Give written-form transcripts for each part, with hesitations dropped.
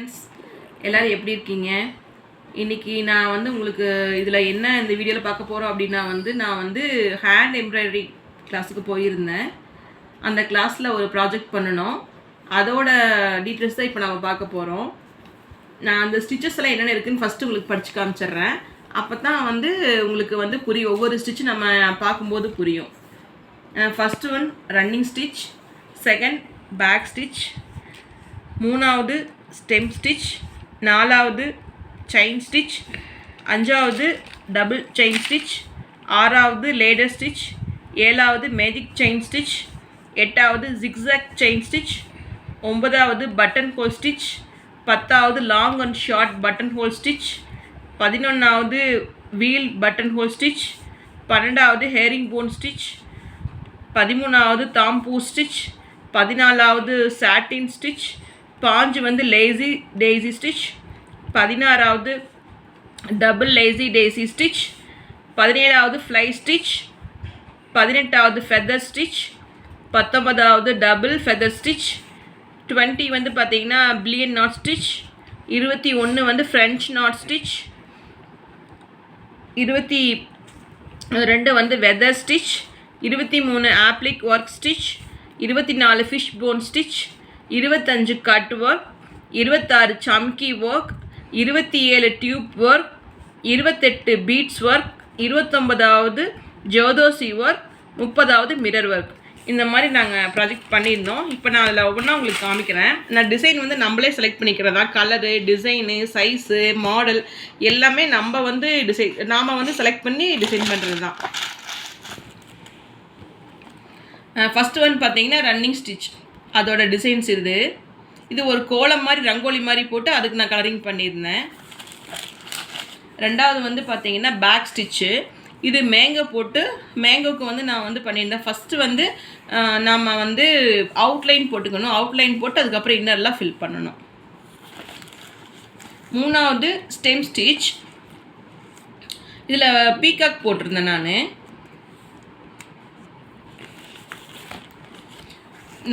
Friends, எல்லோரும் எப்படி இருக்கீங்க? இன்றைக்கி நான் வந்து உங்களுக்கு இதில் என்ன இந்த வீடியோவில் பார்க்க போகிறோம் அப்படின்னா நான் வந்து ஹேண்ட் எம்ப்ராய்டரி கிளாஸுக்கு போயிருந்தேன். அந்த கிளாஸில் ஒரு ப்ராஜெக்ட் பண்ணணும். அதோட டீட்டெயில்ஸ் தான் இப்போ நம்ம பார்க்க போகிறோம். நான் அந்த ஸ்டிச்சஸ் எல்லாம் என்னென்ன இருக்குதுன்னு ஃபஸ்ட்டு உங்களுக்கு படித்து காமிச்சிட்றேன். அப்போ தான் வந்து உங்களுக்கு வந்து புரியும், ஒவ்வொரு ஸ்டிச்சு நம்ம பார்க்கும்போது புரியும். First one running stitch, second back stitch, மூணாவது ஸ்டெம் ஸ்டிச், நாலாவது செயின் ஸ்டிச், அஞ்சாவது டபுள் செயின் ஸ்டிச், ஆறாவது லேடர் ஸ்டிச், ஏழாவது மேஜிக் செயின் ஸ்டிச், எட்டாவது ஜிக்ஸாக் செயின் ஸ்டிச், ஒன்பதாவது பட்டன் ஹோல் ஸ்டிச், பத்தாவது long and short button whole stitch, 11வது wheel button whole stitch, 12வது ஹேரிங் போன் ஸ்டிச், 13வது தாம்பூ ஸ்டிச், 14வது சாட்டின் ஸ்டிச், 5 வந்து லேசி டெய்ஸி ஸ்டிச், 16வது டபுள் லேசி டெய்ஸி ஸ்டிச், 17வது ஃப்ளை ஸ்டிச், 18வது ஃபெதர் ஸ்டிச், 19வது டபுள் ஃபெதர் ஸ்டிச், 20 வந்து பார்த்திங்கன்னா பில்லியன் நாட் ஸ்டிச், 21 வந்து ஃப்ரெஞ்ச் நாட் ஸ்டிச், 22 வந்து வெதர் stitch, 23 applique work stitch, 24 fish bone stitch, 25 cut work, 26 சம்கி work, 27 tube work, 28 beads work, 29வது ஜோதோசி ஒர்க், 30வது மிரர் ஒர்க். இந்த மாதிரி நாங்கள் ப்ராஜெக்ட் பண்ணியிருந்தோம். இப்போ நான் அதில் ஒவ்வொன்றா உங்களுக்கு காமிக்கிறேன். நான் டிசைன் வந்து நம்மளே செலக்ட் பண்ணிக்கிறதா, கலரு, டிசைனு, சைஸு, மாடல் எல்லாமே நம்ம வந்து நாம் வந்து செலக்ட் பண்ணி டிசைன் பண்ணுறது தான். ஃபஸ்ட்டு ஒன் பார்த்தீங்கன்னா ரன்னிங் ஸ்டிச், அதோட டிசைன்ஸ் இது ஒரு கோலம் மாதிரி ரங்கோலி மாதிரி போட்டு அதுக்கு நான் கலரிங் பண்ணியிருந்தேன். ரெண்டாவது வந்து பார்த்தீங்கன்னா பேக் ஸ்டிச்சு, இது மேங்கோ போட்டு மேங்கோக்கு வந்து நான் வந்து பண்ணியிருந்தேன். ஃபஸ்ட்டு வந்து நம்ம வந்து அவுட்லைன் போட்டுக்கணும், அவுட்லைன் போட்டு அதுக்கப்புறம் இன்னர்லாம் ஃபில் பண்ணணும். மூணாவது ஸ்டெம் ஸ்டிச், இதில் பீகாக் போட்டிருந்தேன் நான்.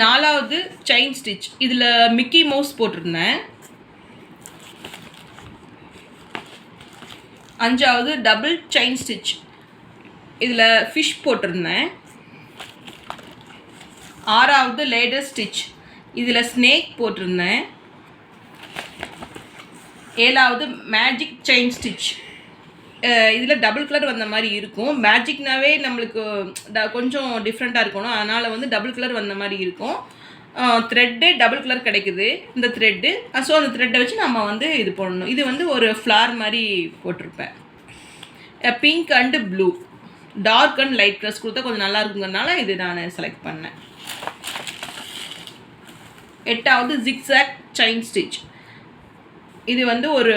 நாலாவது செயின் ஸ்டிச், இதில் மிக்கி மவுஸ் போட்டிருந்தேன். அஞ்சாவது டபுள் செயின் ஸ்டிச், இதில் ஃபிஷ் போட்டிருந்தேன். ஆறாவது லேடர் ஸ்டிச், இதில் ஸ்னேக் போட்டிருந்தேன். ஏழாவது மேஜிக் செயின் ஸ்டிச், இதில் டபுள் கலர் வந்த மாதிரி இருக்கும். மேஜிக்னாவே நம்மளுக்கு கொஞ்சம் டிஃப்ரெண்ட்டாக இருக்கணும், அதனால் வந்து டபுள் கலர் வந்த மாதிரி இருக்கும். த்ரெட்டு டபுள் கலர் கிடைக்குது இந்த த்ரெட்டு. ஸோ அந்த த்ரெட்டை வச்சு நம்ம வந்து இது போடணும். இது வந்து ஒரு ஃப்ளார் மாதிரி போட்டிருப்பேன். Pink and blue, dark and light colours கொடுத்தா கொஞ்சம் நல்லா இருக்குங்கிறதுனால இது நான் செலக்ட் பண்ணேன். எட்டாவது ஜிக்ஸாக் செயின் ஸ்டிச், இது வந்து ஒரு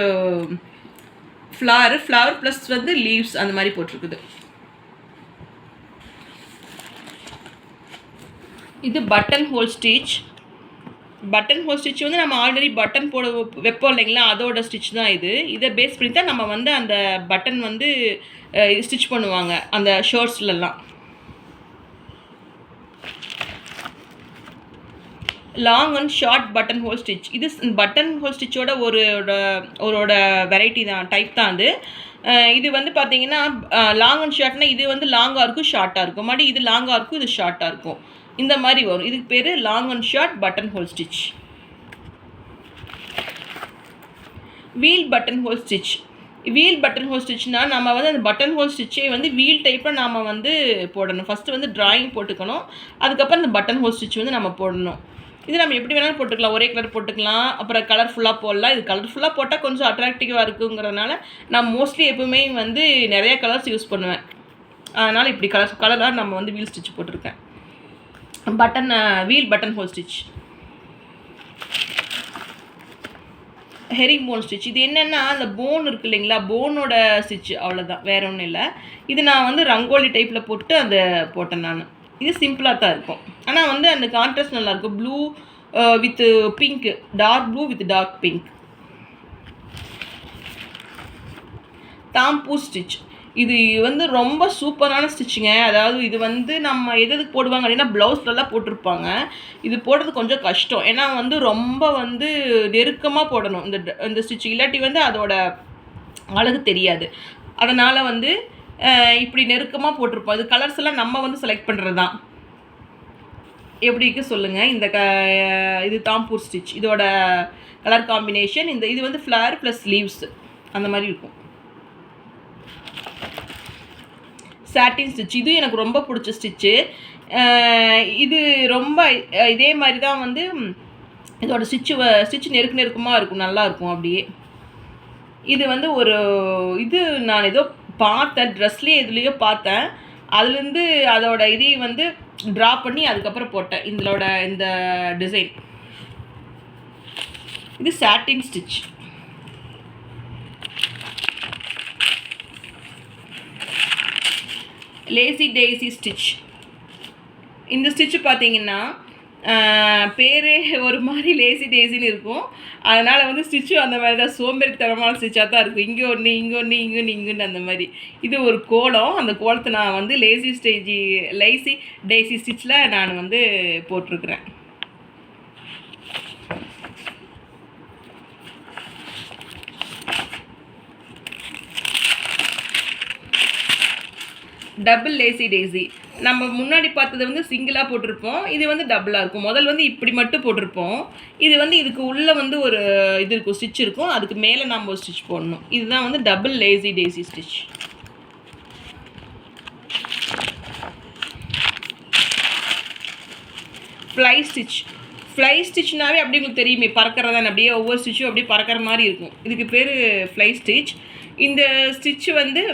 ஃப்ளவர் ப்ளஸ் வந்து லீவ்ஸ் அந்த மாதிரி போட்டிருக்குது. இது button whole stitch. Button whole stitch வந்து நம்ம ஆல்ரெடி பட்டன் போட வைப்போம் இல்லைங்களா, அதோட ஸ்டிச் தான் இது. இதை பேஸ் பண்ணி தான் நம்ம வந்து அந்த பட்டன் வந்து ஸ்டிச் பண்ணுவாங்க அந்த ஷர்ட்ஸ்லலாம். Long and short button whole stitch, இது பட்டன் ஹோல் ஸ்டிச்சோட ஒரு வெரைட்டி தான், டைப் தான் அது. இது வந்து பார்த்தீங்கன்னா லாங் அண்ட் ஷார்ட்னா இது வந்து லாங்காக இருக்கும், ஷார்ட்டாக இருக்கும். மறுபடியும் இது லாங்காக இருக்கும், இது ஷார்ட்டாக இருக்கும். இந்த மாதிரி வரும். இதுக்கு பேர் long and short button whole stitch. Wheel button whole stitch, wheel button hole ஸ்டிச்னால் நம்ம வந்து அந்த பட்டன் ஹோல் ஸ்டிச்சே வந்து வீல் டைப்பில் நாம் வந்து போடணும். ஃபஸ்ட்டு வந்து ட்ராயிங் போட்டுக்கணும், அதுக்கப்புறம் இந்த பட்டன் ஹோல் ஸ்டிச் வந்து நம்ம போடணும். இது நம்ம எப்படி வேணாலும் போட்டுக்கலாம், ஒரே கலர் போட்டுக்கலாம், அப்புறம் கலர்ஃபுல்லாக போடலாம். இது கலர்ஃபுல்லாக போட்டால் கொஞ்சம் அட்ராக்டிவாக இருக்குங்கிறதுனால நான் மோஸ்ட்லி எப்பவுமே வந்து நிறைய கலர்ஸ் யூஸ் பண்ணுவேன். அதனால் இப்படி கலராக நம்ம வந்து வீல் ஸ்டிச் போட்டிருக்கேன். Wheel button whole stitch. Herringbone stitch, இது என்னென்னா அந்த போன் இருக்குது இல்லைங்களா, போனோட ஸ்டிச், அவ்வளோதான், வேறு ஒன்றும் இல்லை. இது நான் வந்து ரங்கோலி டைப்பில் போட்டு அதை போட்டேன் நான். இது சிம்பிளாக தான் இருக்கும், ஆனால் வந்து அந்த கான்ட்ராஸ்ட் நல்லாயிருக்கும். Blue with pink, dark blue with dark pink. தாம்பூ ஸ்டிச், இது வந்து ரொம்ப சூப்பரான ஸ்டிச்சுங்க. அதாவது இது வந்து நம்ம எதுக்கு போடுவாங்க அப்படின்னா ப்ளவுஸ்லலாம் போட்டிருப்பாங்க. இது போடுறது கொஞ்சம் கஷ்டம். ஏன்னா வந்து ரொம்ப வந்து நெருக்கமாக போடணும் இந்த ஸ்டிச். இல்லாட்டி வந்து அதோட அழகு தெரியாது. அதனால் வந்து இப்படி நெருக்கமாக போட்டிருப்போம். இது கலர்ஸ் எல்லாம் நம்ம வந்து செலக்ட் பண்ணுறது தான். எப்படி இருக்கு சொல்லுங்கள். இது தாம்பூர் ஸ்டிச். இதோட கலர் காம்பினேஷன் இது வந்து ஃப்ளவர் ப்ளஸ் லீவ்ஸ் அந்த மாதிரி இருக்கும். சாட்டின் ஸ்டிச் இது எனக்கு ரொம்ப பிடிச்ச ஸ்டிச்சு. இது ரொம்ப இதே மாதிரி தான் வந்து இதோட ஸ்டிச்சு நெருக்கமாக இருக்கும், நல்லாயிருக்கும் அப்படியே. இது வந்து நான் ஏதோ பார்த்தேன், ட்ரெஸ்லேயே எதுலேயோ பார்த்தேன். அதுலேருந்து அதோட இதையும் வந்து ட்ரா பண்ணி அதுக்கப்புறம் போட்டேன் இந்த டிசைன். இது சாட்டின் ஸ்டிச். Lazy daisy stitch. இந்த ஸ்டிச்சு பார்த்தீங்கன்னா பேரே ஒரு மாதிரி லேசி டேஸின்னு இருக்கும். அதனால் வந்து ஸ்டிச்சு அந்த மாதிரி தான் சோம்பேறித்தனமான ஸ்டிச்சாக தான் இருக்கும். இங்கே ஒன்று இங்கே ஒன்று இங்கே ஒன்று இங்குன்னு அந்த மாதிரி. இது ஒரு கோலம். அந்த கோலத்தை நான் வந்து லேசி டேஸி ஸ்டிச்சில் நான் வந்து போட்டிருக்கிறேன். Double lazy daisy. நம்ம முன்னாடி பார்த்தது வந்து சிங்கிளாக போட்டிருப்போம். இது வந்து டபுளாக இருக்கும். முதல் வந்து இப்படி மட்டும் போட்டிருப்போம். இது வந்து இதுக்கு உள்ளே வந்து ஒரு இது இருக்கும், ஸ்டிச் இருக்கும். அதுக்கு மேலே நம்ம ஒரு ஸ்டிச் போடணும். இதுதான் வந்து double lazy daisy stitch. Fly ஸ்டிச்னாவே அப்படி உங்களுக்கு தெரியுமே, பறக்கிறதானே. அப்படியே ஒவ்வொரு ஸ்டிச்சும் அப்படியே பறக்கிற மாதிரி இருக்கும். இதுக்கு பேர் ஃப்ளை ஸ்டிச். இந்த ஸ்டிச்சு வந்து